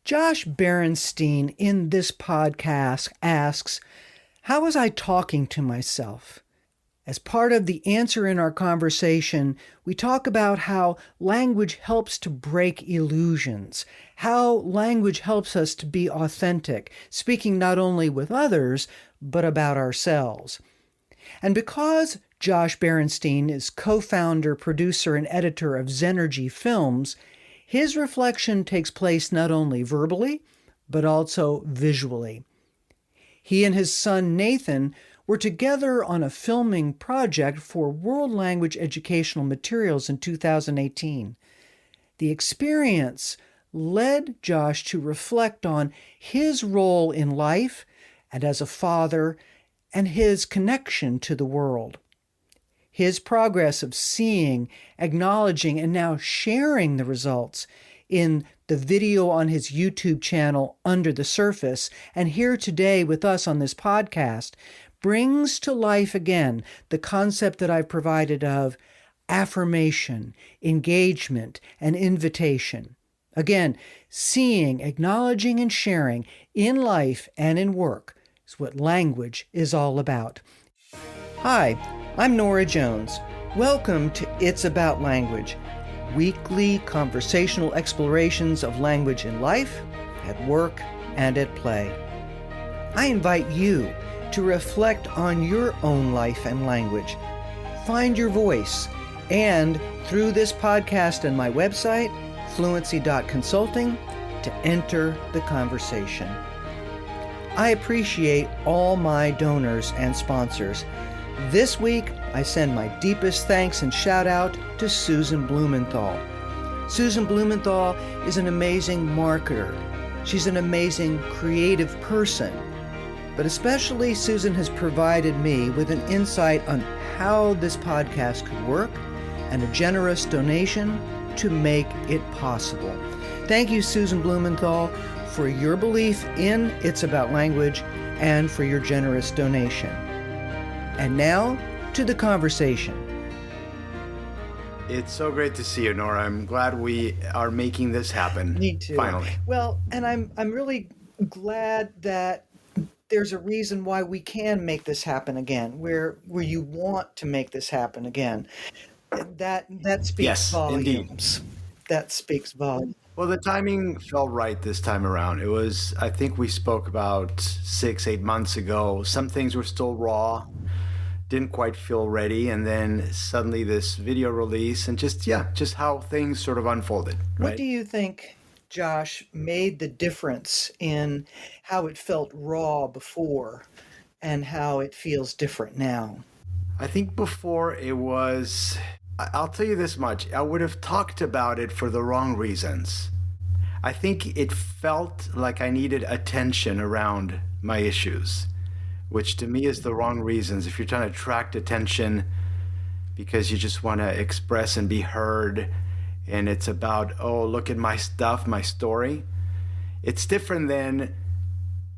Josh Barinstein in this podcast asks, how was I talking to myself? As part of the answer in our conversation, we talk about how language helps to break illusions, how language helps us to be authentic, speaking not only with others, but about ourselves. And because Josh Barinstein is co-founder, producer, and editor of Zenergy Films, his reflection takes place not only verbally, but also visually. He and his son Nathan were together on a filming project for World Language Educational Materials in 2018. The experience led Josh to reflect on his role in life and as a father and his connection to the world. His progress of seeing, acknowledging, and now sharing the results in the video on his YouTube channel, Under the Surface, and here today with us on this podcast, brings to life again the concept that I've provided of affirmation, engagement, and invitation. Again, seeing, acknowledging, and sharing in life and in work is what language is all about. Hi, I'm Norah Jones. Welcome to It's About Language, weekly conversational explorations of language in life, at work, and at play. I invite you to reflect on your own life and language, find your voice, and through this podcast and my website, fluencyconsulting, to enter the conversation. I appreciate all my donors and sponsors. This week, I send my deepest thanks and shout out to Susan Blumenthal. Susan Blumenthal is an amazing marketer. She's an amazing creative person. But especially Susan has provided me with an insight on how this podcast could work and a generous donation to make it possible. Thank you, Susan Blumenthal, for your belief in It's About Language and for your generous donation. And now, to the conversation. It's so great to see you, Norah. I'm glad we are making this happen. Me too. Finally. Well, and I'm really glad that there's a reason why we can make this happen again, where you want to make this happen again. That speaks Yes, volumes. indeed. That speaks volumes. Well, the timing felt right this time around. It was, I think we spoke about 6-8 months ago. Some things were still raw, didn't quite feel ready, and then suddenly this video release and just how things sort of unfolded. Right? What do you think, Josh, made the difference in how it felt raw before and how it feels different now? I think before I'll tell you this much, I would have talked about it for the wrong reasons. I think it felt like I needed attention around my issues, which to me is the wrong reasons. If you're trying to attract attention because you just want to express and be heard, and it's about, oh, look at my stuff, my story, it's different than,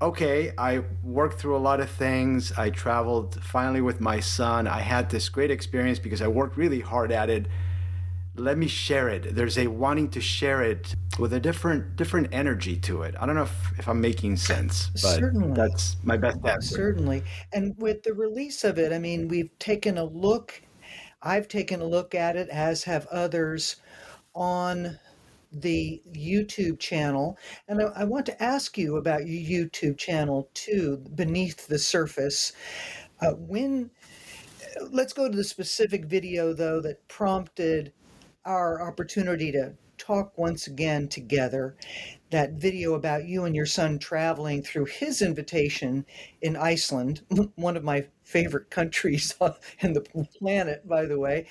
okay, I worked through a lot of things. I traveled finally with my son. I had this great experience because I worked really hard at it. Let me share it. There's a wanting to share it with a different energy to it. I don't know if I'm making sense, but Certainly. That's my best answer. Certainly. And with the release of it, I mean, I've taken a look at it, as have others, on the YouTube channel. And I want to ask you about your YouTube channel too, Beneath the Surface. Let's go to the specific video, though, that prompted our opportunity to talk once again together. That video about you and your son traveling through his invitation in Iceland, one of my favorite countries in the planet, by the way.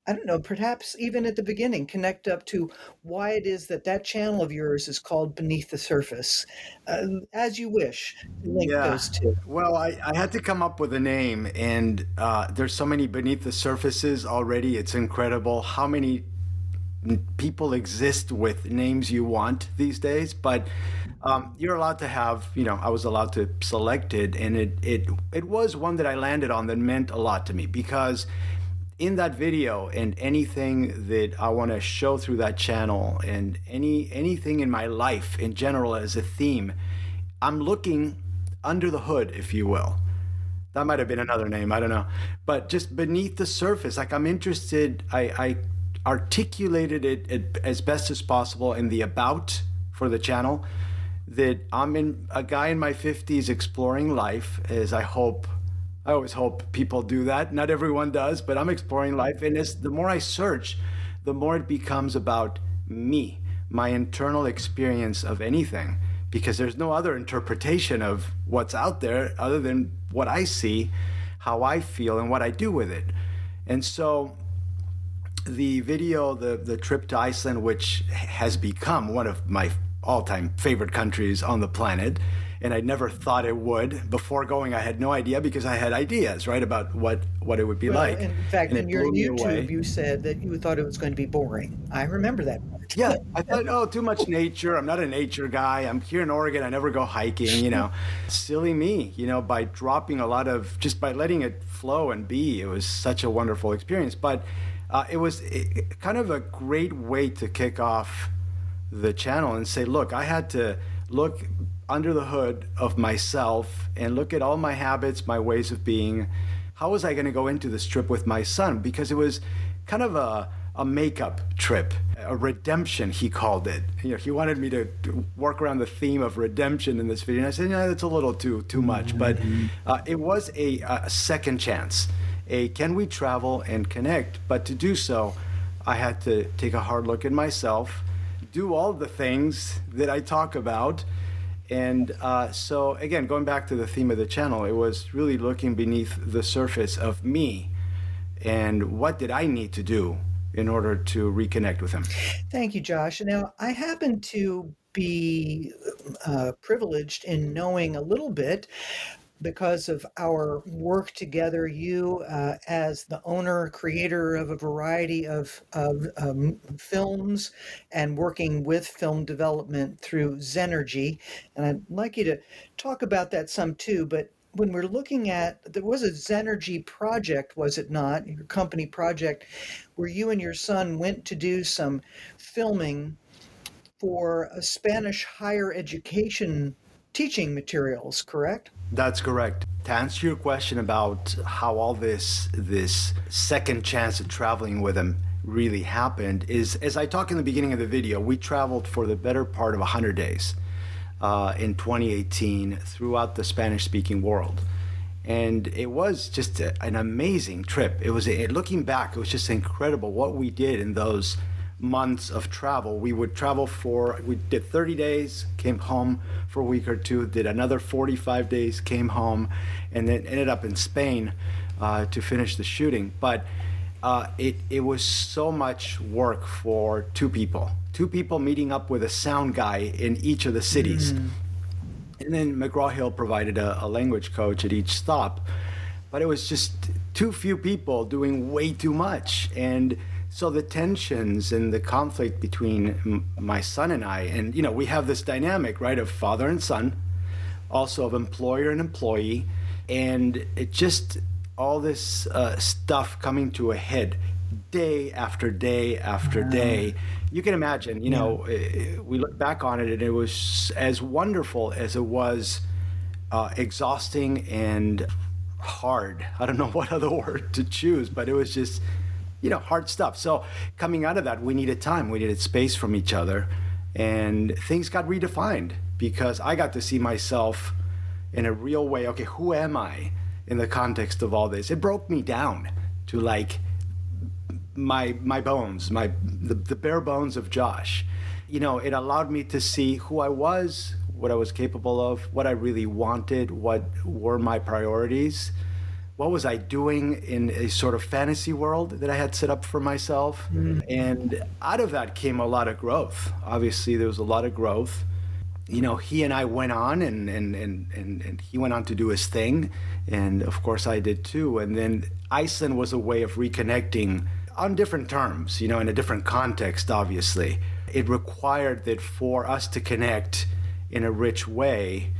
I don't know, perhaps even at the beginning, connect up to why it is that channel of yours is called Beneath the Surface. As you wish, link those two. Well, I had to come up with a name, and there's so many Beneath the Surfaces already. It's incredible how many people exist with names you want these days. But you're allowed to have, I was allowed to select it, and it was one that I landed on that meant a lot to me because in that video and anything that I want to show through that channel and anything in my life in general as a theme, I'm looking under the hood, if you will. That might have been another name, I don't know. But just beneath the surface, like I'm interested, I articulated it as best as possible in the about for the channel, that I'm a guy in my 50s exploring life, as I always hope people do that. Not everyone does, but I'm exploring life. And the more I search, the more it becomes about me, my internal experience of anything, because there's no other interpretation of what's out there other than what I see, how I feel, and what I do with it. And so the video, the trip to Iceland, which has become one of my all-time favorite countries on the planet, and I never thought it would. Before going, I had no idea, because I had ideas, right, about what it would be like. In fact, and in your YouTube, you said that you thought it was going to be boring. I remember that part. Yeah, I thought, oh, too much nature. I'm not a nature guy. I'm here in Oregon. I never go hiking, Silly me, by dropping just by letting it flow and be. It was such a wonderful experience. But it was kind of a great way to kick off the channel and say, look, I had to look under the hood of myself and look at all my habits, my ways of being. How was I going to go into this trip with my son? Because it was kind of a makeup trip, a redemption, he called it. He wanted me to work around the theme of redemption in this video. And I said, that's a little too much. But it was a second chance. Can we travel and connect? But to do so, I had to take a hard look at myself, do all the things that I talk about. And so again, going back to the theme of the channel, it was really looking beneath the surface of me and what did I need to do in order to reconnect with him. Thank you, Josh. Now, I happen to be privileged in knowing a little bit, because of our work together, you as the owner, creator of a variety of films and working with film development through Zenergy. And I'd like you to talk about that some too. But when we're looking at, there was a Zenergy project, was it not? Your company project, where you and your son went to do some filming for a Spanish higher education teaching materials, correct? That's correct. To answer your question about how all this second chance of traveling with him really happened is, as I talked in the beginning of the video, we traveled for the better part of 100 days in 2018 throughout the Spanish-speaking world. And it was just an amazing trip. Looking back, it was just incredible what we did in those months of travel. We did 30 days, came home for a week or two, did another 45 days, came home, and then ended up in Spain to finish the shooting. But it was so much work for two people meeting up with a sound guy in each of the cities. And then McGraw-Hill provided a language coach at each stop. But it was just too few people doing way too much. And so the tensions and the conflict between my son and I, and we have this dynamic, right, of father and son, also of employer and employee, and it just all this stuff coming to a head day after day after day. You can imagine, we look back on it and it was as wonderful as it was exhausting and hard. I don't know what other word to choose, but it was just hard stuff. So coming out of that, we needed time, we needed space from each other, and things got redefined because I got to see myself in a real way. Okay, who am I in the context of all this? It broke me down to like my bones, the bare bones of Josh. It allowed me to see who I was, what I was capable of, what I really wanted, what were my priorities. What was I doing in a sort of fantasy world that I had set up for myself? And out of that came a lot of growth. Obviously, there was a lot of growth. He and I went on and he went on to do his thing. And of course, I did too. And then Iceland was a way of reconnecting on different terms, in a different context, obviously. It required that for us to connect in a rich way,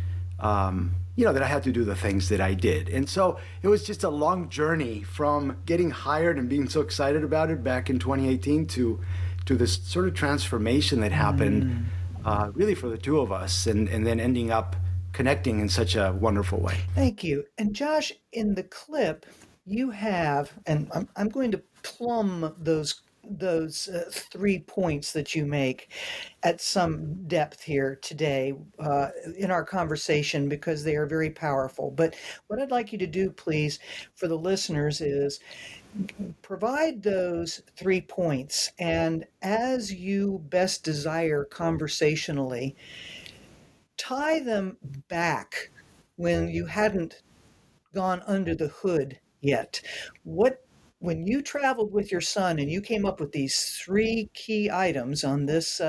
that I had to do the things that I did. And so it was just a long journey from getting hired and being so excited about it back in 2018 to this sort of transformation that happened really for the two of us, and then ending up connecting in such a wonderful way. Thank you. And Josh, in the clip, you have, and I'm going to plumb those 3 points that you make at some depth here today in our conversation, because they are very powerful. But what I'd like you to do, please, for the listeners is provide those 3 points, and as you best desire conversationally, tie them back when you hadn't gone under the hood yet. When you traveled with your son and you came up with these 3 key items on this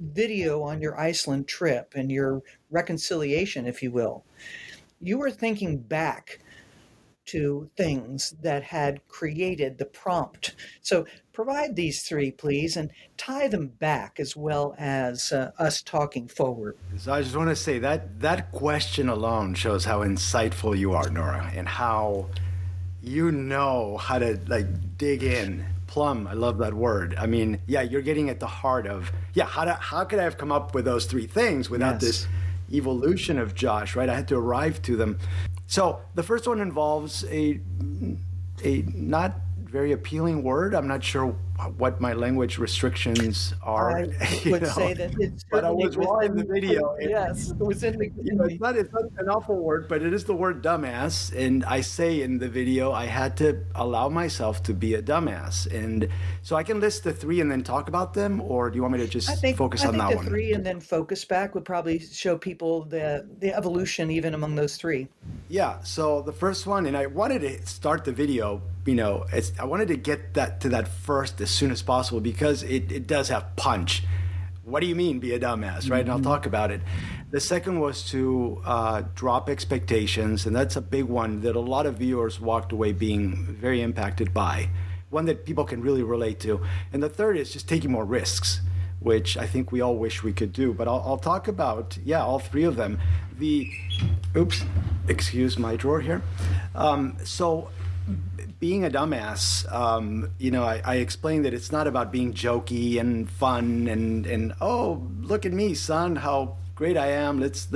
video on your Iceland trip and your reconciliation, if you will, you were thinking back to things that had created the prompt. So provide these 3, please, and tie them back as well as us talking forward. So I just want to say that question alone shows how insightful you are, Norah, and how you know how to dig in. Plumb, I love that word. I mean, yeah, you're getting at the heart of, how could I have come up with those 3 things without this evolution of Josh, right? I had to arrive to them. So the first one involves a not very appealing word. I'm not sure what my language restrictions are. I would say that it's, but I was wrong in the video. Yes, it was in the. It's not an awful word, but it is the word dumbass. And I say in the video, I had to allow myself to be a dumbass. And so I can list the 3 and then talk about them, or do you want me to just focus on that one? I think the 3 and then focus back would probably show people the evolution even among those 3. Yeah. So the first one, and I wanted to start the video, I wanted to get to that first as soon as possible, because it does have punch. What do you mean, be a dumbass, right? And I'll talk about it. The second was to drop expectations, and that's a big one that a lot of viewers walked away being very impacted by, one that people can really relate to. And the third is just taking more risks, which I think we all wish we could do. But I'll talk about, all 3 of them. Excuse my drawer here. So being a dumbass, I explained that it's not about being jokey and fun and oh, look at me, son, how great I am. Let's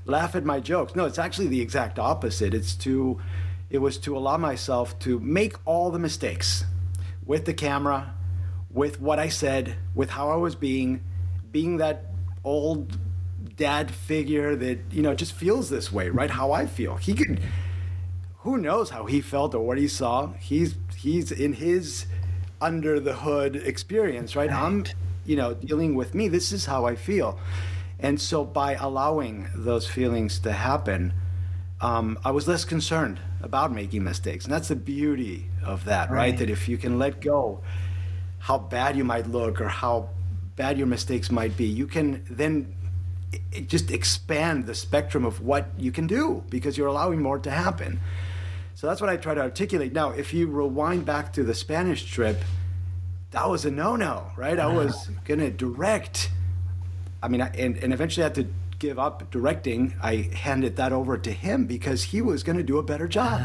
laugh at my jokes. No, it's actually the exact opposite. It was to allow myself to make all the mistakes with the camera, with what I said, with how I was being that old dad figure that, just feels this way, right? How I feel. Who knows how he felt or what he saw? He's in his under the hood experience, right? I'm, dealing with me. This is how I feel. And so by allowing those feelings to happen, I was less concerned about making mistakes. And that's the beauty of that, right? That if you can let go how bad you might look or how bad your mistakes might be, you can then just expand the spectrum of what you can do, because you're allowing more to happen. So that's what I try to articulate. Now, if you rewind back to the Spanish trip, that was a no-no, right? I was going to direct. I mean, and eventually I had to give up directing. I handed that over to him because he was going to do a better job.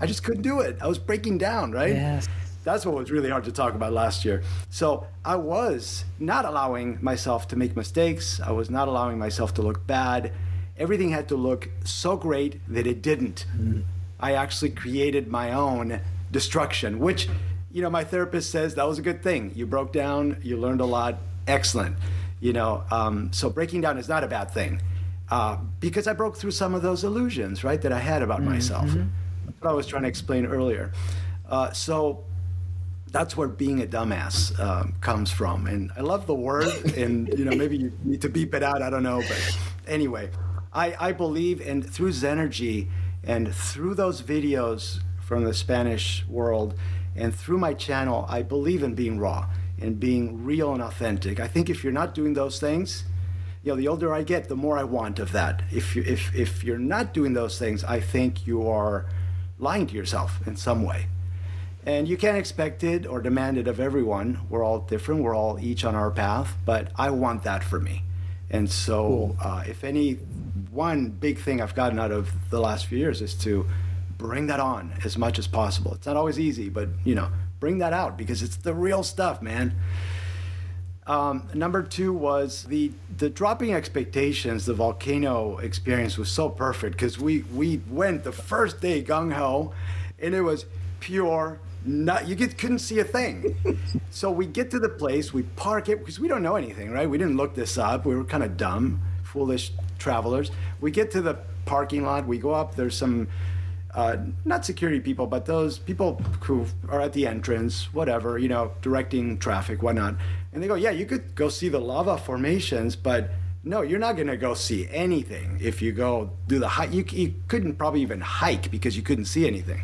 I just couldn't do it. I was breaking down, right? Yes. That's what was really hard to talk about last year. So I was not allowing myself to make mistakes. I was not allowing myself to look bad. Everything had to look so great that it didn't. I actually created my own destruction, which, my therapist says that was a good thing. You broke down, you learned a lot, excellent. So breaking down is not a bad thing, because I broke through some of those illusions, right, that I had about myself. That's what I was trying to explain earlier. So that's where being a dumbass comes from. And I love the word, and maybe you need to beep it out, I don't know. But anyway, I believe, and through Zenergy and through those videos from the Spanish world and through my channel, I believe in being raw and being real and authentic. I think if you're not doing those things, the older I get, the more I want of that. If you're not doing those things, I think you are lying to yourself in some way. And you can't expect it or demand it of everyone. We're all different. We're all each on our path. But I want that for me. And so if any one big thing I've gotten out of the last few years is to bring that on as much as possible. It's not always easy, but bring that out because it's the real stuff, man. Number two was the dropping expectations. The volcano experience was so perfect because we went the first day gung-ho, and it was pure couldn't see a thing. So we get to the place, we park it because we don't know anything, right? We didn't look this up. We were kind of dumb, foolish travelers. We get to the parking lot, we go up, there's some not security people, but those people who are at the entrance, whatever, directing traffic, whatnot. And they go, yeah, you could go see the lava formations, but no, you're not going to go see anything if you go do the hike. You couldn't probably even hike because you couldn't see anything.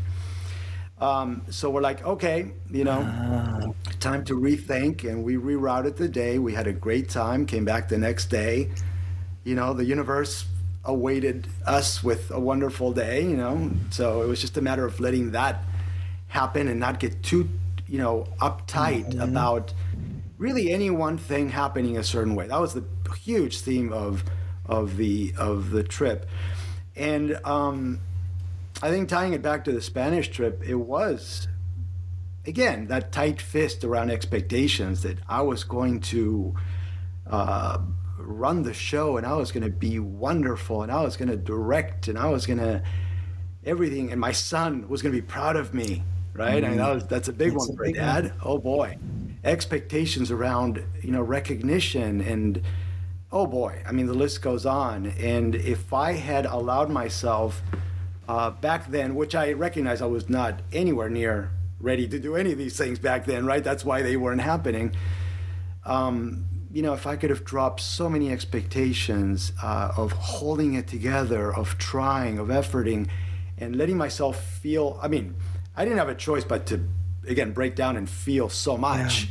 So we're like, okay, time to rethink. And we rerouted the day. We had a great time, came back the next day. The universe awaited us with a wonderful day, so it was just a matter of letting that happen and not get too, uptight about really any one thing happening a certain way. That was the huge theme of the trip. And I think tying it back to the Spanish trip, it was, again, that tight fist around expectations that I was going to run the show, and I was going to be wonderful, and I was going to direct, and I was going to everything, and my son was going to be proud of me, right? I mean, that's a big one for a dad. One. Oh boy, expectations around recognition, and oh boy, I mean, the list goes on. And if I had allowed myself back then, which I recognize I was not anywhere near ready to do any of these things back then, right? That's why they weren't happening. If I could have dropped so many expectations of holding it together, of trying, of efforting, and letting myself feel, I mean, I didn't have a choice but to, again, break down and feel so much.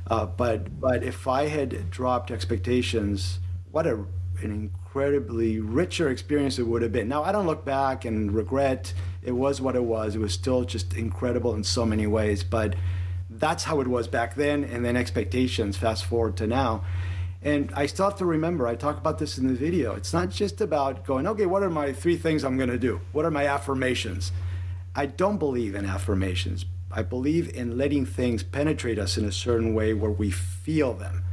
Yeah. But if I had dropped expectations, what an incredibly richer experience it would have been. Now, I don't look back and regret. It was what it was. It was still just incredible in so many ways. But that's how it was back then, and then expectations, fast forward to now. And I still have to remember, I talk about this in the video, it's not just about going, okay, what are my 3 things I'm going to do? What are my affirmations? I don't believe in affirmations. I believe in letting things penetrate us in a certain way where we feel them.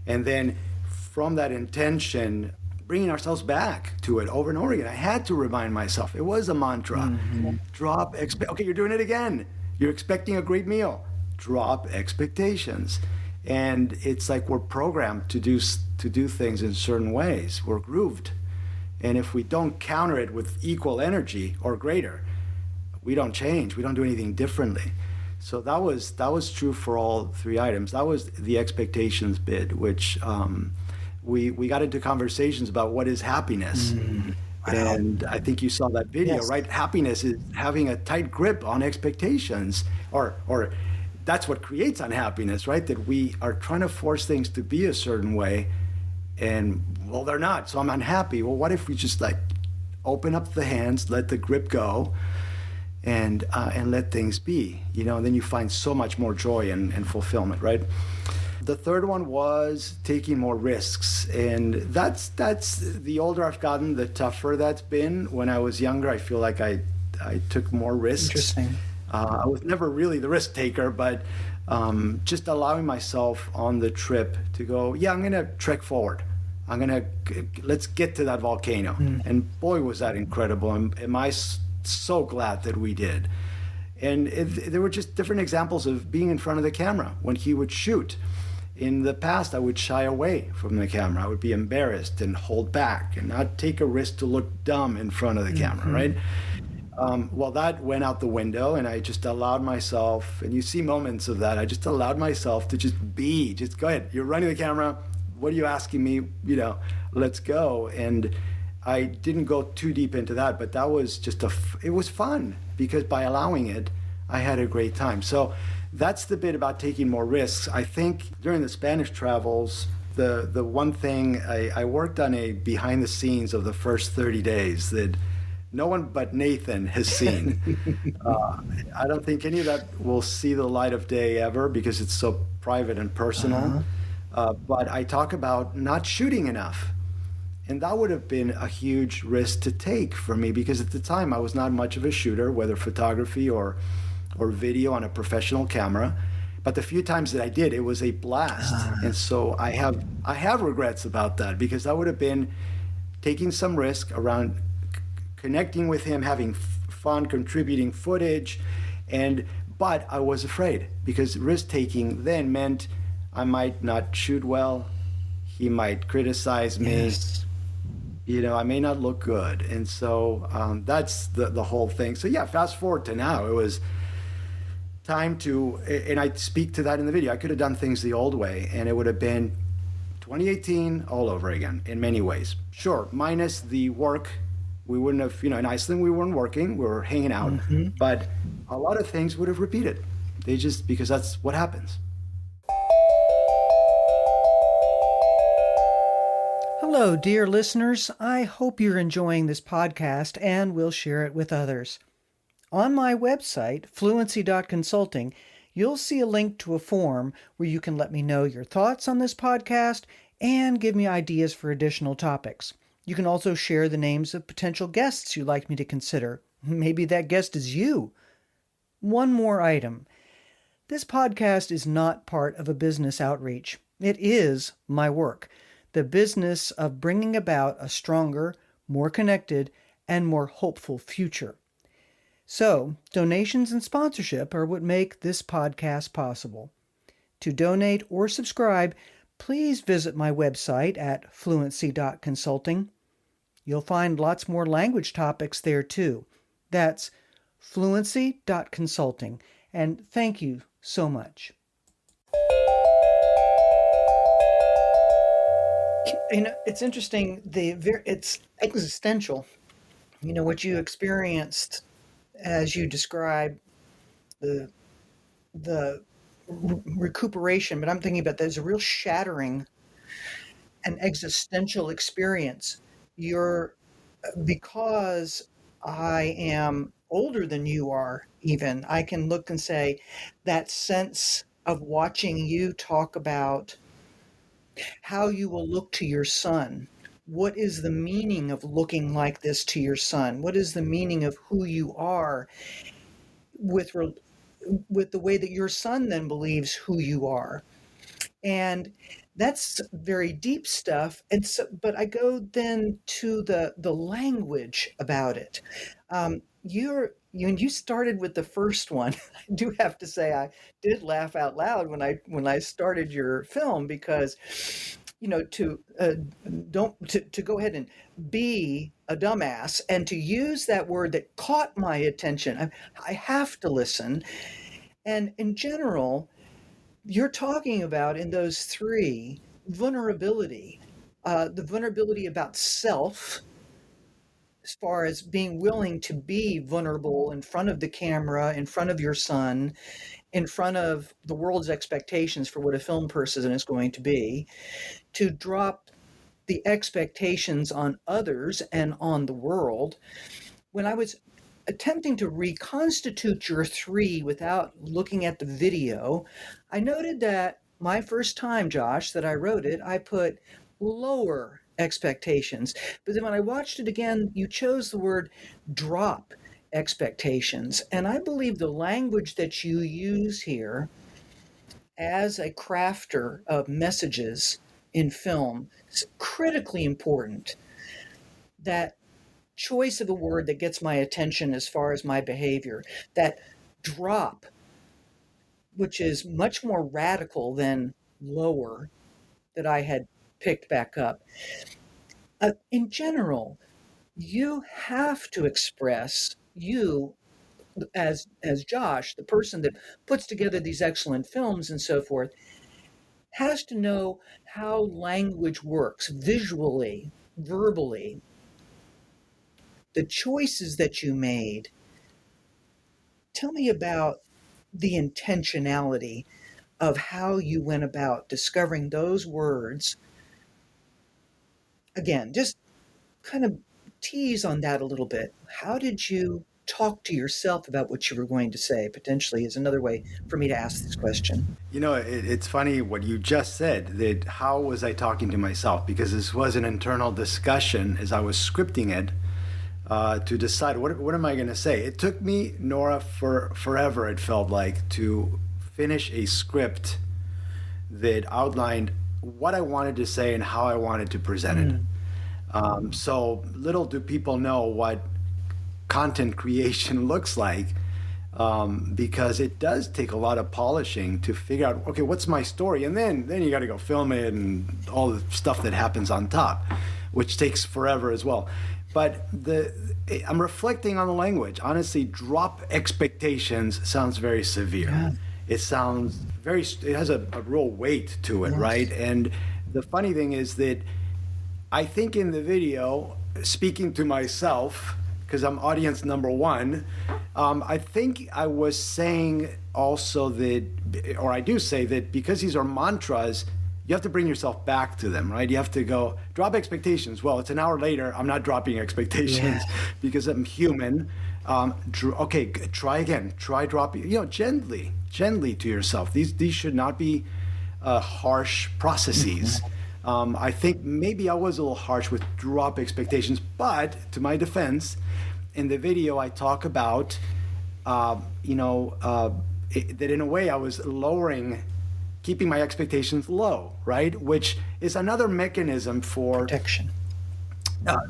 And then from that intention, bringing ourselves back to it over and over again. I had to remind myself. It was a mantra. Mm-hmm. Okay, you're doing it again. You're expecting a great meal. Drop expectations. And it's like we're programmed to do things in certain ways. We're grooved. And if we don't counter it with equal energy or greater, we don't change. We don't do anything differently. So that was true for all 3 items. That was the expectations bit, which we got into conversations about what is happiness. Mm. And I think you saw that video, yes. Right? Happiness is having a tight grip on expectations, or that's what creates unhappiness, right? That we are trying to force things to be a certain way, and well, they're not, so I'm unhappy. Well, what if we just like open up the hands, let the grip go, and let things be, and then you find so much more joy and fulfillment, right? The third one was taking more risks, and that's the older I've gotten, the tougher that's been. When I was younger, I feel like I took more risks. Interesting. I was never really the risk taker, but just allowing myself on the trip to go, yeah, I'm going to trek forward. Let's get to that volcano. Mm. And boy, was that incredible. Am I so glad that we did. And there were just different examples of being in front of the camera when he would shoot. In the past, I would shy away from the camera. I would be embarrassed and hold back and not take a risk to look dumb in front of the camera, right? Well, that went out the window, and I just allowed myself, and you see moments of that, I just allowed myself to just be, just go ahead. You're running the camera. What are you asking me? Let's go. And I didn't go too deep into that, but that was just it was fun because by allowing it, I had a great time. So that's the bit about taking more risks. I think during the Spanish travels, the one thing I worked on a behind the scenes of the first 30 days that no one but Nathan has seen. I don't think any of that will see the light of day ever because it's so private and personal. But I talk about not shooting enough. And that would have been a huge risk to take for me because at the time I was not much of a shooter, whether photography or video on a professional camera. But the few times that I did, it was a blast. And so I have regrets about that because that would have been taking some risk around connecting with him, having fun, contributing footage, and but I was afraid because risk taking then meant I might not shoot well, he might criticize me, Yes. I may not look good, and so that's the whole thing. So yeah, fast forward to now, it was time to, and I speak to that in the video. I could have done things the old way, and it would have been 2018 all over again in many ways. Sure, minus the work. We wouldn't have, in Iceland, we weren't working, we were hanging out, but a lot of things would have repeated. They just, because that's what happens. Hello, dear listeners. I hope you're enjoying this podcast and will share it with others. On my website, fluency.consulting, you'll see a link to a form where you can let me know your thoughts on this podcast and give me ideas for additional topics. You can also share the names of potential guests you'd like me to consider. Maybe that guest is you. One more item. This podcast is not part of a business outreach. It is my work, the business of bringing about a stronger, more connected, and more hopeful future. So, donations and sponsorship are what make this podcast possible. To donate or subscribe, please visit my website at fluency.consulting. You'll find lots more language topics there too. That's fluency.consulting. And thank you so much. It's interesting. It's existential. What you experienced as you describe the recuperation, but I'm thinking about there's a real shattering and existential experience. Because I am older than you are, even, I can look and say that sense of watching you talk about how you will look to your son. What is the meaning of looking like this to your son? What is the meaning of who you are with the way that your son then believes who you are? And that's very deep stuff. And so, but I go then to the language about it. You started with the first one. I do have to say I did laugh out loud when I started your film because, to go ahead and be a dumbass and to use that word that caught my attention. I have to listen. And in general, you're talking about in those three vulnerability, the vulnerability about self, as far as being willing to be vulnerable in front of the camera, in front of your son, in front of the world's expectations for what a film person is going to be, to drop the expectations on others and on the world. When I was attempting to reconstitute your three without looking at the video, I noted that my first time, Josh, that I wrote it, I put lower expectations. But then when I watched it again, you chose the word drop expectations. And I believe the language that you use here as a crafter of messages in film is critically important. That choice of a word that gets my attention as far as my behavior, that drop, which is much more radical than lower, that I had picked back up. In general, you have to express you as Josh, the person that puts together these excellent films and so forth, has to know how language works visually, verbally. The choices that you made. Tell me about the intentionality of how you went about discovering those words. Again, just kind of tease on that a little bit. How did you talk to yourself about what you were going to say, potentially, is another way for me to ask this question. It's funny what you just said, that how was I talking to myself? Because this was an internal discussion as I was scripting it, to decide what am I going to say. It took me, Norah, for forever, it felt like, to finish a script that outlined what I wanted to say and how I wanted to present it. So little do people know what content creation looks like, because it does take a lot of polishing to figure out, okay, what's my story? And then you got to go film it and all the stuff that happens on top, which takes forever as well. But I'm reflecting on the language. Honestly, drop expectations sounds very severe. Yeah. It sounds it has a real weight to it, Yes. right? And the funny thing is that I think in the video, speaking to myself, because I'm audience number one, I think I was saying also that, or I do say that, because these are mantras, you have to bring yourself back to them, right? You have to go, drop expectations. Well, it's an hour later, I'm not dropping expectations because I'm human. Okay, try again. Try dropping, gently to yourself. These should not be harsh processes. I think maybe I was a little harsh with drop expectations, but to my defense, in the video I talk about, that in a way I was keeping my expectations low, right? Which is another mechanism for Protection.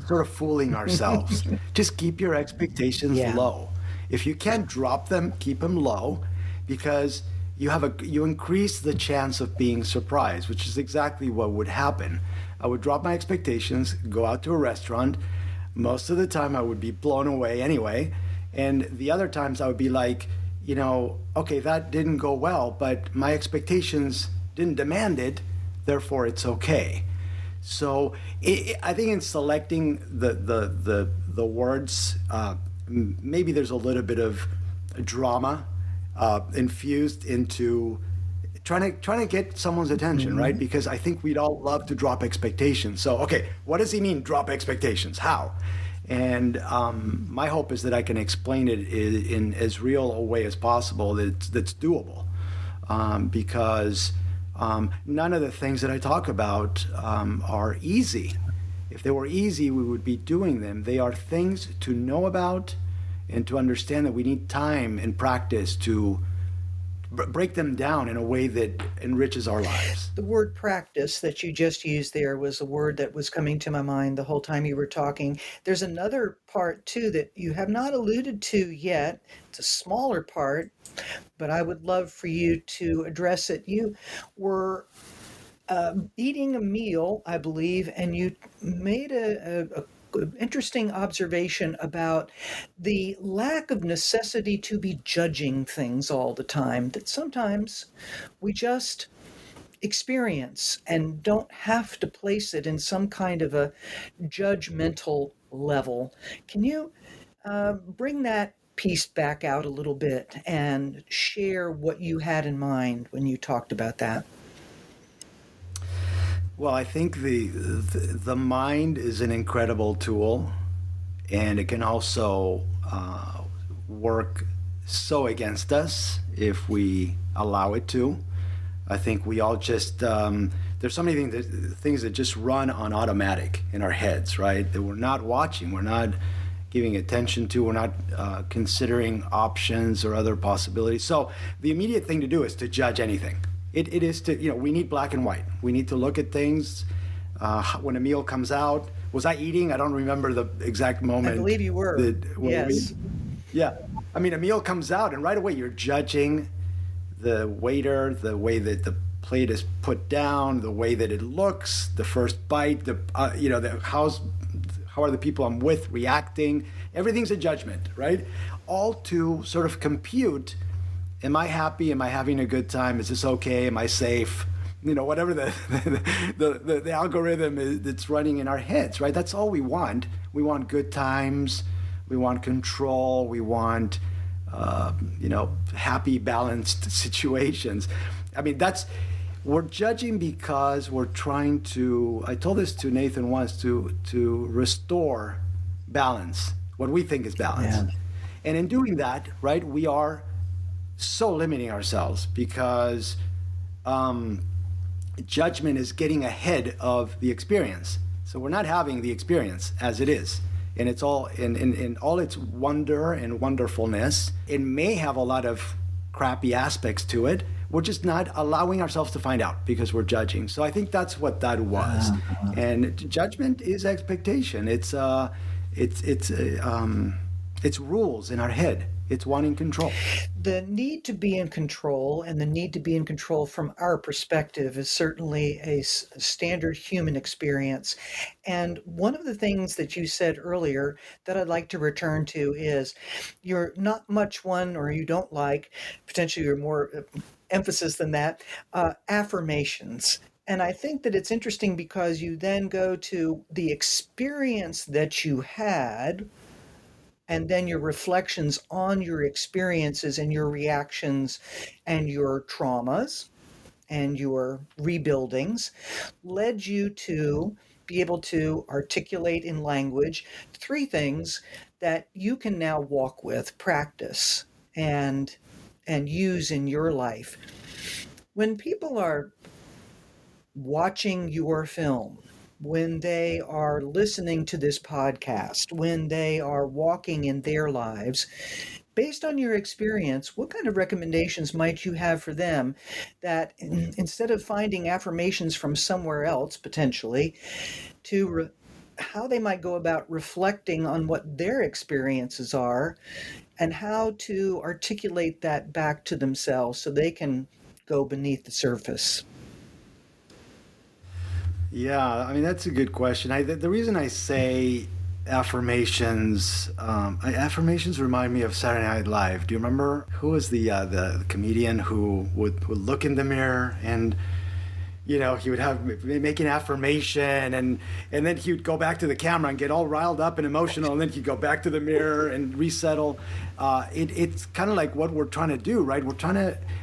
sort of fooling ourselves. Just keep your expectations Yeah. low. If you can't drop them, keep them low, because you increase the chance of being surprised, which is exactly what would happen. I would drop my expectations, go out to a restaurant. Most of the time I would be blown away anyway. And the other times I would be like, okay, that didn't go well, but my expectations didn't demand it, therefore it's okay. So I think in selecting the words, maybe there's a little bit of drama infused into trying to get someone's attention, right? Because I think we'd all love to drop expectations. So, okay, what does he mean, drop expectations? How? And my hope is that I can explain it in as real a way as possible that's doable, because none of the things that I talk about are easy. If they were easy, we would be doing them. They are things to know about and to understand that we need time and practice to break them down in a way that enriches our lives. The word practice that you just used there was a word that was coming to my mind the whole time you were talking. There's another part, too, that you have not alluded to yet. It's a smaller part, but I would love for you to address it. You were eating a meal, I believe, and you made a interesting observation about the lack of necessity to be judging things all the time, that sometimes we just experience and don't have to place it in some kind of a judgmental level. Can you bring that piece back out a little bit and share what you had in mind when you talked about that? Well, I think the mind is an incredible tool, and it can also work so against us if we allow it to. I think we all just there's so many things that just run on automatic in our heads, right? That we're not watching, we're not giving attention to, we're not considering options or other possibilities. So the immediate thing to do is to judge anything. It is to, we need black and white. We need to look at things. When a meal comes out, was I eating? I don't remember the exact moment. I believe you were. Yes. Yeah. I mean, a meal comes out, and right away you're judging the waiter, the way that the plate is put down, the way that it looks, the first bite, how are the people I'm with reacting? Everything's a judgment, right? All to sort of compute. Am I happy? Am I having a good time? Is this okay? Am I safe? Whatever the algorithm is that's running in our heads, right? That's all we want. We want good times. We want control. We want, happy, balanced situations. I mean, we're judging because we're trying to, I told this to Nathan once, to restore balance, what we think is balance. Yeah. And in doing that, right, we are so limiting ourselves because judgment is getting ahead of the experience. So we're not having the experience as it is. And it's all in all its wonder and wonderfulness. It may have a lot of crappy aspects to it. We're just not allowing ourselves to find out because we're judging. So I think that's what that was. And judgment is expectation. It's rules in our head. It's wanting control. The need to be in control and the need to be in control from our perspective is certainly a standard human experience. And one of the things that you said earlier that I'd like to return to is you're not much one, or you don't like, potentially you're more emphasis than that, affirmations. And I think that it's interesting because you then go to the experience that you had, and then your reflections on your experiences and your reactions and your traumas and your rebuildings led you to be able to articulate in language three things that you can now walk with, practice, and use in your life. When people are watching your film, when they are listening to this podcast, when they are walking in their lives, based on your experience, what kind of recommendations might you have for them that instead of finding affirmations from somewhere else, potentially, to how they might go about reflecting on what their experiences are and how to articulate that back to themselves so they can go beneath the surface? Yeah, I mean that's a good question. The reason I say affirmations, affirmations remind me of Saturday Night Live. Do you remember who was the comedian who would look in the mirror and he would make an affirmation and then he would go back to the camera and get all riled up and emotional, and then he'd go back to the mirror and resettle. It's kind of like what we're trying to do, right?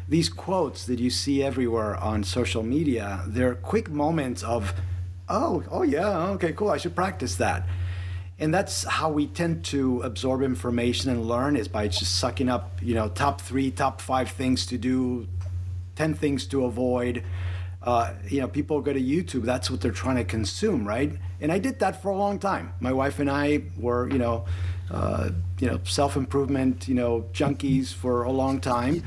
These quotes that you see everywhere on social media, they're quick moments of, oh yeah, okay, cool, I should practice that. And that's how we tend to absorb information and learn, is by just sucking up, top 3, top 5 things to do, 10 things to avoid. People go to YouTube, that's what they're trying to consume, right? And I did that for a long time. My wife and I were, self-improvement, junkies for a long time.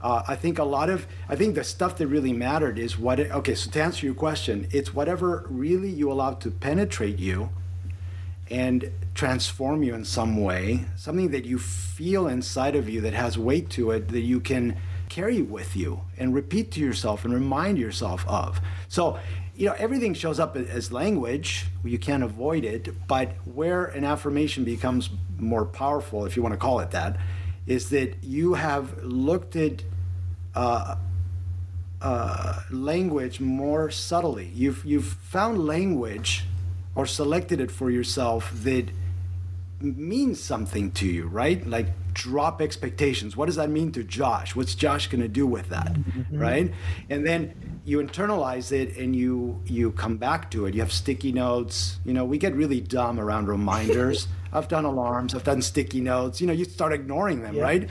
I think the stuff that really mattered is so to answer your question, it's whatever really you allow to penetrate you and transform you in some way, something that you feel inside of you that has weight to it, that you can carry with you and repeat to yourself and remind yourself of. So, everything shows up as language. You can't avoid it. But where an affirmation becomes more powerful, if you want to call it that, is that you have looked at language more subtly. You've found language or selected it for yourself that means something to you, right? Like drop expectations. What does that mean to Josh? What's Josh going to do with that, right? And then you internalize it and you come back to it. You have sticky notes. We get really dumb around reminders. I've done alarms. I've done sticky notes. You start ignoring them, right?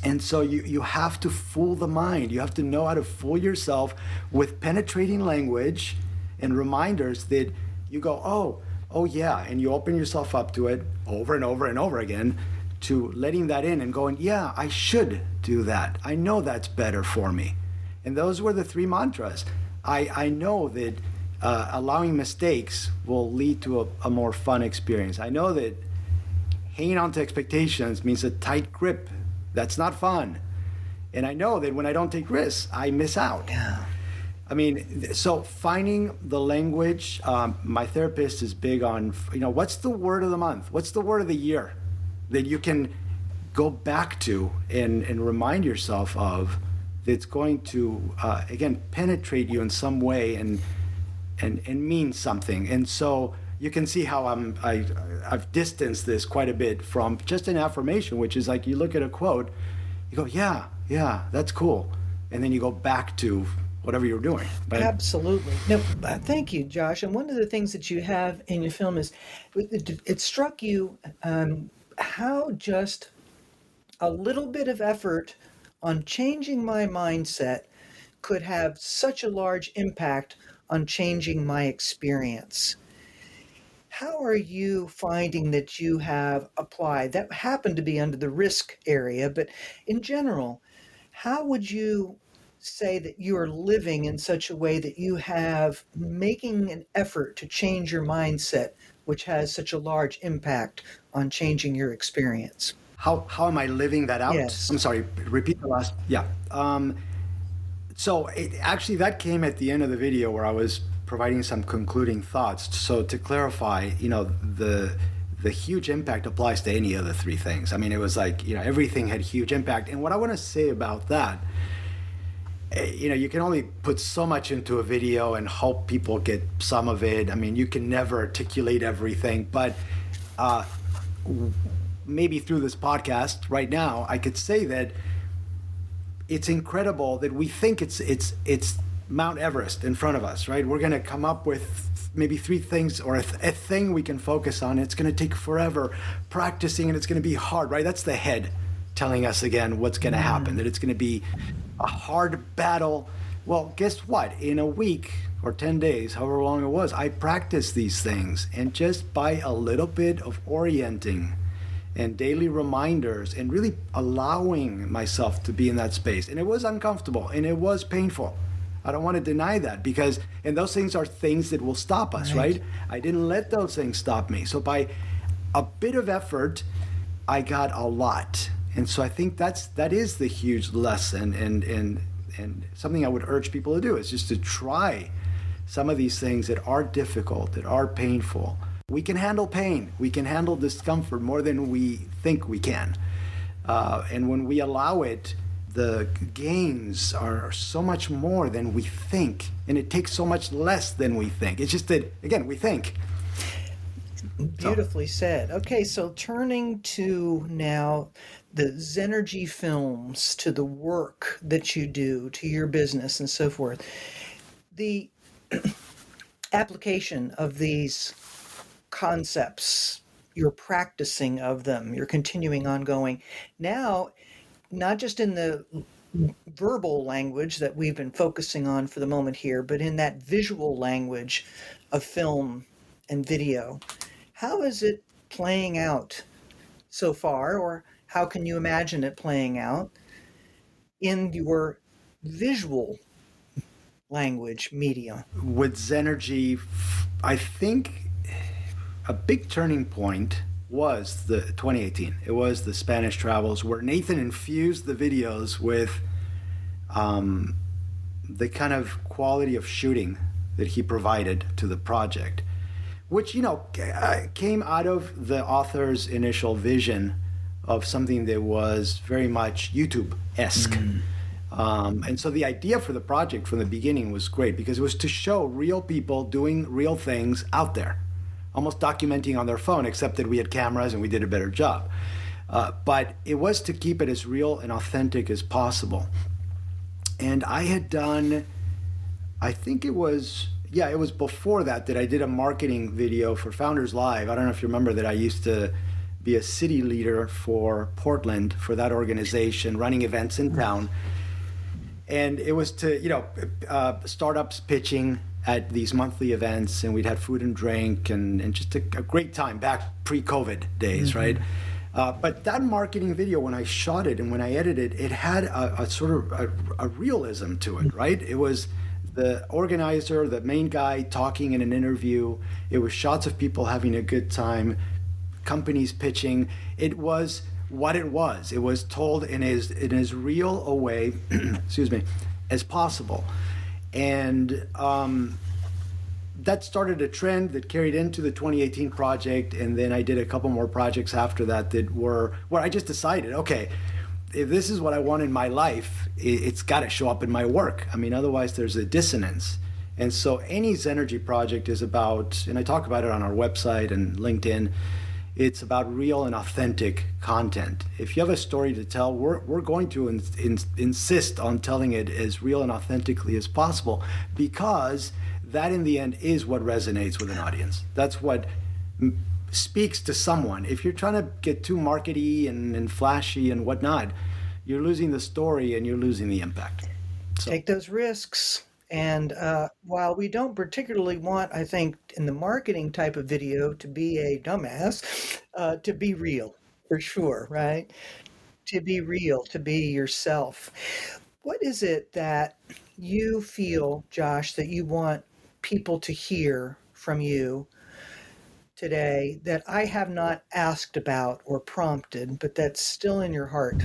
And so you have to fool the mind. You have to know how to fool yourself with penetrating language and reminders that you go, oh yeah, and you open yourself up to it over and over and over again, to letting that in and going, yeah, I should do that. I know that's better for me. And those were the 3 mantras. I know that allowing mistakes will lead to a more fun experience. I know that hanging on to expectations means a tight grip. That's not fun. And I know that when I don't take risks, I miss out. Yeah. I mean, so finding the language, my therapist is big on, what's the word of the month? What's the word of the year that you can go back to and remind yourself of, that's going to, again, penetrate you in some way and mean something. And so you can see how I've distanced this quite a bit from just an affirmation, which is like you look at a quote, you go, yeah, that's cool. And then you go back to whatever you're doing. But absolutely. No, thank you, Josh. And one of the things that you have in your film is it struck you how just a little bit of effort on changing my mindset could have such a large impact on changing my experience. How are you finding that you have applied? That happened to be under the risk area, but in general, how would you say that you are living in such a way that you have making an effort to change your mindset, which has such a large impact on changing your experience? How am I living that out? Yes. I'm sorry, repeat the last. Yeah. So actually, that came at the end of the video where I was providing some concluding thoughts. So to clarify, the huge impact applies to any of the three things. I mean, it was like, everything had huge impact. And what I want to say about that, you can only put so much into a video and hope people get some of it. I mean, you can never articulate everything, but maybe through this podcast right now, I could say that it's incredible that we think it's Mount Everest in front of us, right? We're going to come up with maybe three things or a thing we can focus on. It's going to take forever practicing and it's going to be hard, right? That's the head telling us again what's going to happen, that it's going to be a hard battle. Well, guess what? In a week or 10 days, however long it was, I practiced these things. And just by a little bit of orienting and daily reminders and really allowing myself to be in that space. And it was uncomfortable and it was painful. I don't want to deny that and those things are things that will stop us, right? I didn't let those things stop me. So by a bit of effort, I got a lot. And so I think that is the huge lesson and something I would urge people to do is just to try some of these things that are difficult, that are painful. We can handle pain. We can handle discomfort more than we think we can. And when we allow it, the gains are so much more than we think. And it takes so much less than we think. It's just that, again, we think. Beautifully said. Okay, so turning to now the Zenergy films, to the work that you do, to your business and so forth. The application of these concepts, your practicing of them, your continuing ongoing, now not just in the verbal language that we've been focusing on for the moment here, but in that visual language of film and video. How is it playing out so far, or how can you imagine it playing out in your visual language media? With Zenergy, I think a big turning point was the 2018. It was the Spanish travels where Nathan infused the videos with the kind of quality of shooting that he provided to the project, which came out of the author's initial vision of something that was very much YouTube-esque. And so the idea for the project from the beginning was great because it was to show real people doing real things out there, almost documenting on their phone, except that we had cameras and we did a better job. But it was to keep it as real and authentic as possible. And I had done, I think it was before that I did a marketing video for Founders Live. I don't know if you remember that I used to be a city leader for Portland for that organization, running events in town. And it was to, startups pitching at these monthly events, and we'd have food and drink and just a great time back pre-COVID days, right? But that marketing video, when I shot it and when I edited it, it had a sort of a realism to it, right? It was the organizer, the main guy talking in an interview. It was shots of people having a good time, companies pitching. It was what it was. It was told in as real a way, excuse me, as possible. And that started a trend that carried into the 2018 project. And then I did a couple more projects after that were where I just decided, okay, if this is what I want in my life, it's got to show up in my work. I mean, otherwise there's a dissonance. And so any Zenergy project is about, and I talk about it on our website and LinkedIn, it's about real and authentic content. If you have a story to tell, we're going to insist on telling it as real and authentically as possible, because that in the end is what resonates with an audience. That's what speaks to someone. If you're trying to get too markety and flashy and whatnot, you're losing the story and you're losing the impact. So Take those risks. And while we don't particularly want, I think, in the marketing type of video to be a dumbass, to be real, for sure, right? To be real, to be yourself. What is it that you feel, Josh, that you want people to hear from you today that I have not asked about or prompted, but that's still in your heart?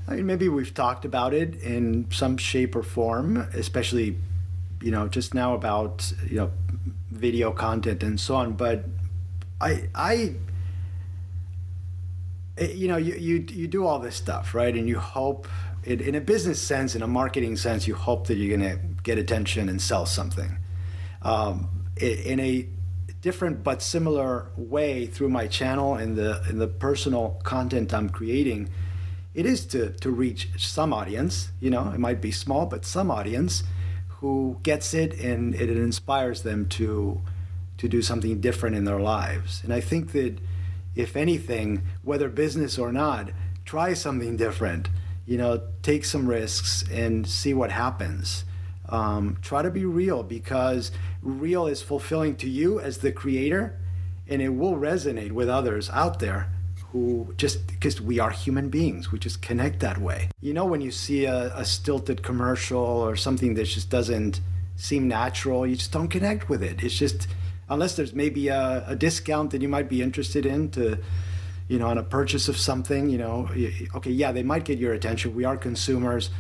I mean, maybe we've talked about it in some shape or form, especially, just now about, video content and so on. But I you do all this stuff, right? And you hope, in a business sense, in a marketing sense, you hope that you're going to get attention and sell something. In a different but similar way, through my channel and the personal content I'm creating, it is to reach some audience. It might be small, but some audience who gets it, and it inspires them to do something different in their lives. And I think that, if anything, whether business or not, try something different. Take some risks and see what happens. Try to be real, because real is fulfilling to you as the creator, and it will resonate with others out there who, just because we are human beings, we just connect that way. When you see a stilted commercial or something that just doesn't seem natural, you just don't connect with it. It's just, unless there's maybe a discount that you might be interested in to, on a purchase of something, okay, yeah, they might get your attention. We are consumers,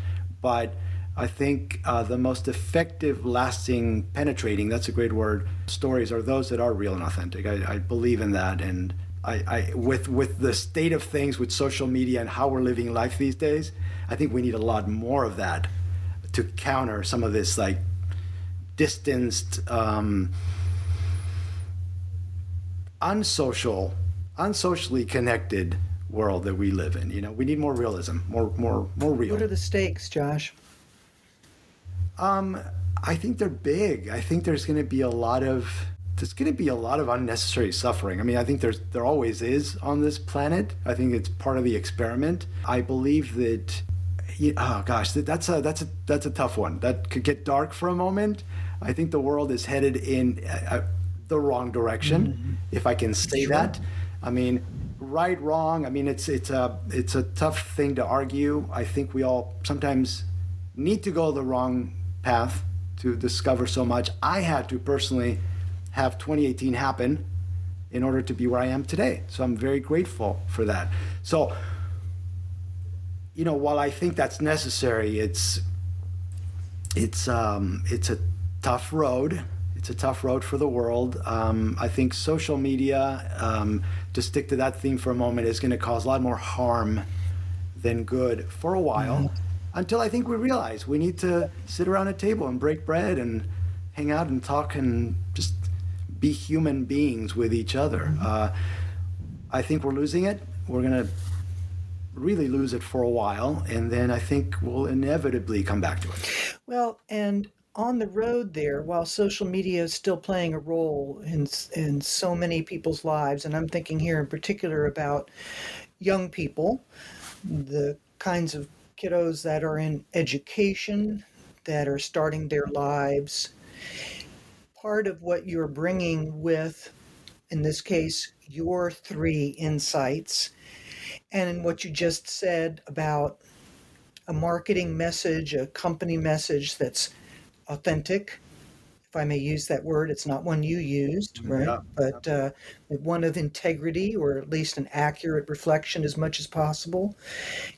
but I think the most effective, lasting, penetrating, that's a great word, stories are those that are real and authentic. I believe in that. And I with the state of things with social media and how we're living life these days, I think we need a lot more of that to counter some of this like distanced, unsocially connected world that we live in. We need more realism, more real. What are the stakes, Josh? I think they're big. I think there's going to be a lot of unnecessary suffering. I mean, I think there always is on this planet. I think it's part of the experiment. I believe that. Oh gosh, that's a tough one. That could get dark for a moment. I think the world is headed in the wrong direction, if I can say that. I mean, right, wrong. I mean, it's a tough thing to argue. I think we all sometimes need to go the wrong path to discover so much. I had to personally have 2018 happen in order to be where I am today. So I'm very grateful for that. So, while I think that's necessary, it's a tough road. It's a tough road for the world. I think social media, to stick to that theme for a moment, is going to cause a lot more harm than good for a while, until I think we realize we need to sit around a table and break bread and hang out and talk and just be human beings with each other. I think we're losing it. We're going to really lose it for a while, and then I think we'll inevitably come back to it. Well, and on the road there, while social media is still playing a role in so many people's lives, and I'm thinking here in particular about young people, the kinds of kiddos that are in education, that are starting their lives, part of what you're bringing with, in this case, your 3 insights, and in what you just said about a marketing message, a company message that's authentic, if I may use that word. It's not one you used, right? Yeah. But one of integrity, or at least an accurate reflection as much as possible,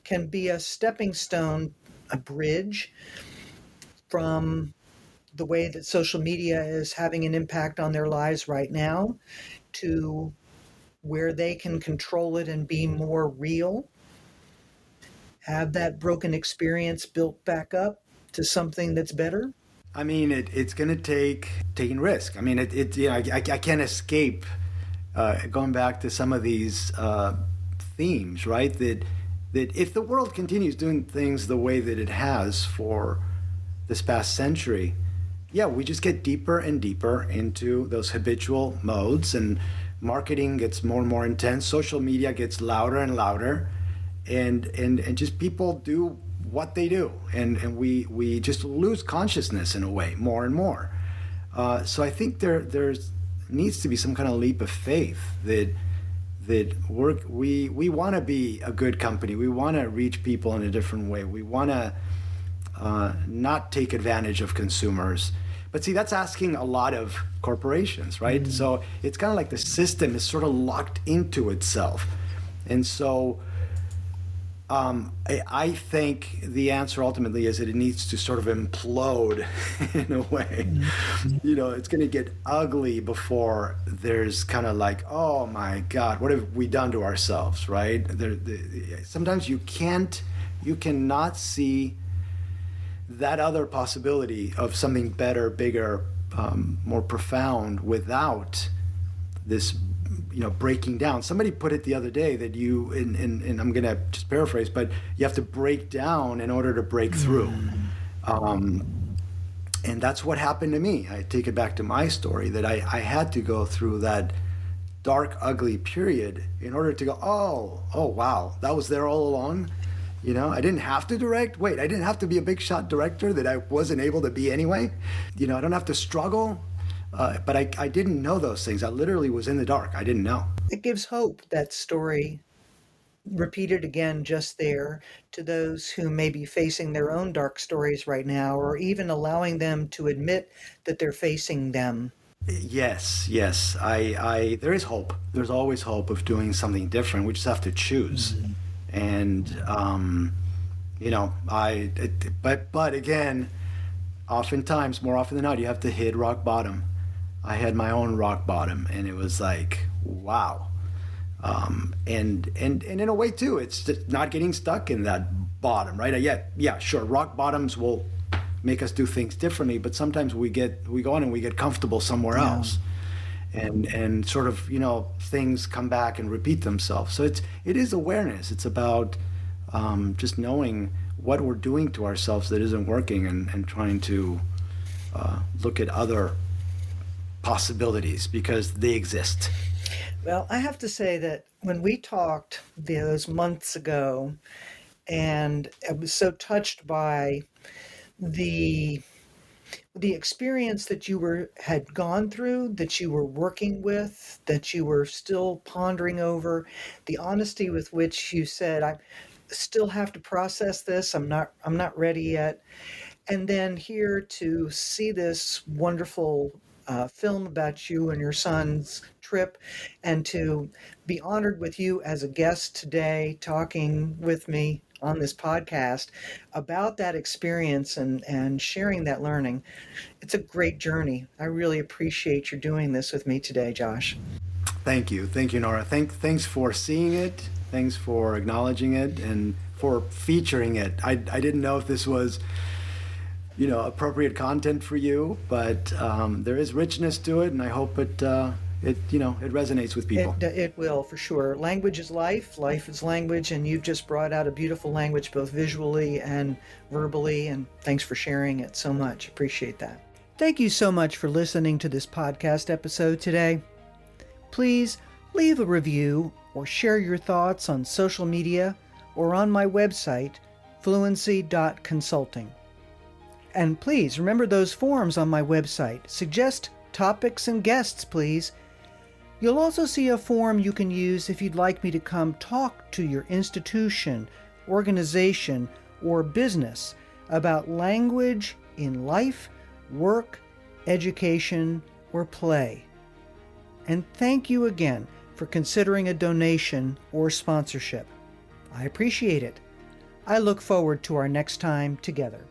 can be a stepping stone, a bridge from the way that social media is having an impact on their lives right now to where they can control it and be more real, have that broken experience built back up to something that's better. I mean, it's going to take taking risk. I mean, I can't escape going back to some of these themes, right? That if the world continues doing things the way that it has for this past century, yeah, we just get deeper and deeper into those habitual modes, and marketing gets more and more intense, social media gets louder and louder, and just people do what they do, and we just lose consciousness in a way more and more. So I think there's needs to be some kind of leap of faith that we want to be a good company. We want to reach people in a different way. We want to not take advantage of consumers. But see, that's asking a lot of corporations, right? Mm-hmm. So it's kind of like the system is sort of locked into itself. And so I think the answer ultimately is that it needs to sort of implode in a way. Mm-hmm. It's going to get ugly before there's kind of like, oh my God, what have we done to ourselves, right? Sometimes you cannot see that other possibility of something better, bigger, more profound without this breaking down. Somebody put it the other day that and I'm going to just paraphrase, but you have to break down in order to break through. And that's what happened to me. I take it back to my story that I had to go through that dark, ugly period in order to go, oh, wow, that was there all along. I didn't have to direct. Wait, I didn't have to be a big shot director that I wasn't able to be anyway. I don't have to struggle. But I didn't know those things. I literally was in the dark. I didn't know. It gives hope, that story, repeated again just there, to those who may be facing their own dark stories right now, or even allowing them to admit that they're facing them. Yes. There is hope. There's always hope of doing something different. We just have to choose. Mm-hmm. And, but again, oftentimes, more often than not, you have to hit rock bottom. I had my own rock bottom, and it was like, wow. And in a way too, it's just not getting stuck in that bottom, right? Yeah, sure. Rock bottoms will make us do things differently, but sometimes we go on and we get comfortable somewhere else, and sort of things come back and repeat themselves. So it is awareness. It's about just knowing what we're doing to ourselves that isn't working, and trying to look at other possibilities because they exist. Well, I have to say that when we talked those months ago, and I was so touched by the experience that you had gone through, that you were working with, that you were still pondering over, the honesty with which you said, I still have to process this. I'm not ready yet. And then here to see this wonderful film about you and your son's trip, and to be honored with you as a guest today, talking with me on this podcast about that experience and sharing that learning. It's a great journey. I really appreciate you doing this with me today, Josh. Thank you, Norah. Thanks for seeing it. Thanks for acknowledging it and for featuring it. I didn't know if this was appropriate content for you, but there is richness to it, and I hope it resonates with people. It will, for sure. Language is life. Life is language, and you've just brought out a beautiful language, both visually and verbally, and thanks for sharing it so much. Appreciate that. Thank you so much for listening to this podcast episode today. Please leave a review or share your thoughts on social media or on my website, fluency.consulting. And please remember those forms on my website. Suggest topics and guests, please. You'll also see a form you can use if you'd like me to come talk to your institution, organization, or business about language in life, work, education, or play. And thank you again for considering a donation or sponsorship. I appreciate it. I look forward to our next time together.